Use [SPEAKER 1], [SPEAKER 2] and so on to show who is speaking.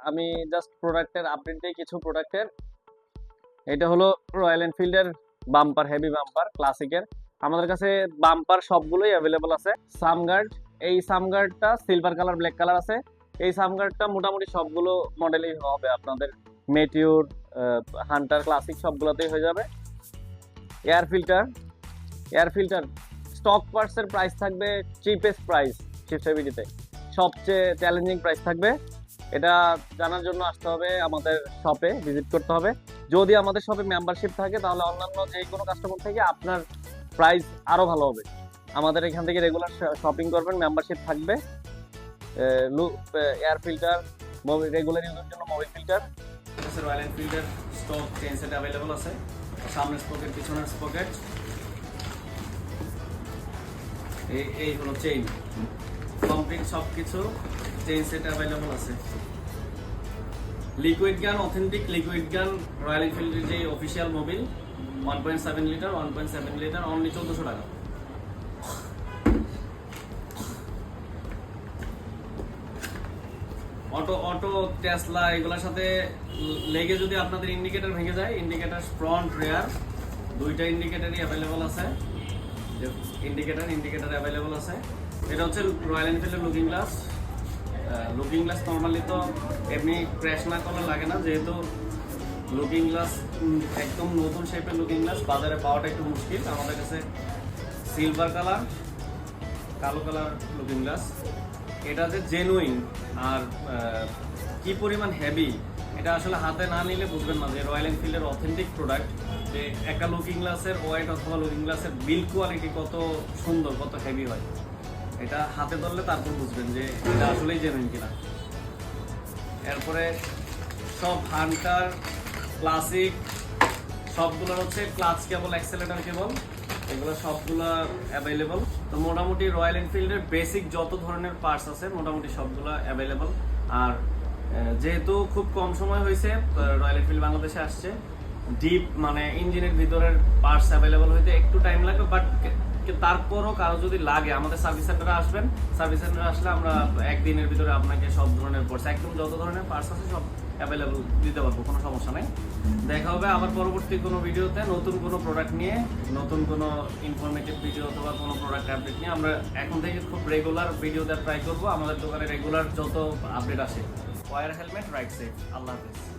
[SPEAKER 1] আমি জাস্ট প্রোডাক্টের আপডেট দিই কিছু প্রোডাক্টের। এটা হলো রয়্যাল এনফিল্ডের বাম্পার, হেভি বাম্পার ক্লাসিকের। আমাদের কাছে বাম্পার সবগুলোই অ্যাভেলেবল আছে। সামগার্ড, এই সামগার্ডটা সিলভার কালার, ব্ল্যাক কালার আছে। এই সামগার্ডটা মোটামুটি সবগুলো মডেলই হবে আপনাদের, মেটিওর, হান্টার, ক্লাসিক সবগুলোতেই হয়ে যাবে। Air filter, air filter stock পার্টসের প্রাইস থাকবে চিপেস্ট প্রাইস শিফট সবচেয়ে চ্যালেঞ্জিং প্রাইস থাকবে। এটা জানার জন্য আসতে হবে আমাদের শপে, ভিজিট করতে হবে। যদি আমাদের শপে মেম্বারশিপ থাকে তাহলে অন্যান্য যে কোনো কাস্টমার থেকে আপনার প্রাইস আরো ভালো হবে। আমাদের এখান থেকে রেগুলার শপিং করবেন, মেম্বারশিপ থাকবে। এয়ার ফিল্টার, রেগুলার ইউজের জন্য মোবিল ফিল্টার। রয়্যাল এনফিল্ডের স্টক চেইন সেট অ্যাভেলেবল আছে, সামনের স্পকেট, পিছনের স্পকেট। এই হলো চেইন, কমপ্লিট সবকিছু চেইন সেট অ্যাভেলেবল আছে। Liquid gun, authentic liquid gun, royal এনফিল্ডের যে official mobil 1.7 litre, 1.7 litre only 1400 টাকা। অটো টেসলা এগুলোর সাথে লেগে যদি আপনাদের ইন্ডিকেটর ভেঙে যায়, ইন্ডিকেটর ফ্রন্ট রেয়ার দুইটা ইন্ডিকেটরই অ্যাভেলেবল আছে। ইন্ডিকেটর অ্যাভেলেবল আছে। এটা হচ্ছে রয়্যাল এনফিল্ডের looking glass. Looking glass normally তো এমনি ক্র্যাশ না করলে লাগে না, যেহেতু লুকিং গ্লাস একদম নতুন শেপের লুকিং গ্লাস বাজারে পাওয়াটা একটু মুশকিল। আমাদের কাছে সিলভার কালার, কালো কালার লুকিং গ্লাস। এটা যে জেনুইন আর কি পরিমাণ হেভি, এটা আসলে হাতে না নিলে বুঝবেন না যে রয়্যাল এনফিল্ডের অথেন্টিক প্রোডাক্ট। যে একটা লুকিং গ্লাসের ওয়েট অথবা লুকিং গ্লাসের বিল্ড কোয়ালিটি কত সুন্দর, কত হেভি হয়, এটা হাতে ধরলে তারপর বুঝবেন যে এটা আসলেই জেনুইন কিনা। এরপরে সব হান্টার, ক্লাসিক সবগুলোর হচ্ছে ক্লাচ কেবল, অ্যাক্সেলেটর কেবল, এগুলো সবগুলো অ্যাভেলেবল। তো মোটামুটি রয়্যাল এনফিল্ডের বেসিক যত ধরনের পার্টস আছে মোটামুটি সবগুলো অ্যাভেলেবল। আর যেহেতু খুব কম সময় হয়েছে রয়্যাল এনফিল্ড বাংলাদেশে আসছে, ডিপ মানে ইঞ্জিনের ভিতরের পার্টস অ্যাভেলেবল হইতে একটু টাইম লাগবে। বাট তারপরও কারো যদি লাগে আমাদের সার্ভিস সেন্টারে আসবেন। সার্ভিস সেন্টারে আসলে আমরা একদিনের ভিতরে আপনাকে সব ধরনের পার্টস, একদম যত ধরনের পার্টস আছে সব অ্যাভেলেবল দিতে পারবো, কোনো সমস্যা নেই। দেখা হবে আবার পরবর্তী কোনো ভিডিওতে নতুন কোনো প্রোডাক্ট নিয়ে, নতুন কোনো ইনফরমেটিভ ভিডিও অথবা কোনো প্রোডাক্ট আপডেট নিয়ে। আমরা এখন থেকে খুব রেগুলার ভিডিও দেওয়ার ট্রাই করবো। আমাদের দোকানে রেগুলার যত আপডেট আসে। Wear helmet, ride safe. আল্লাহ হাফেজ।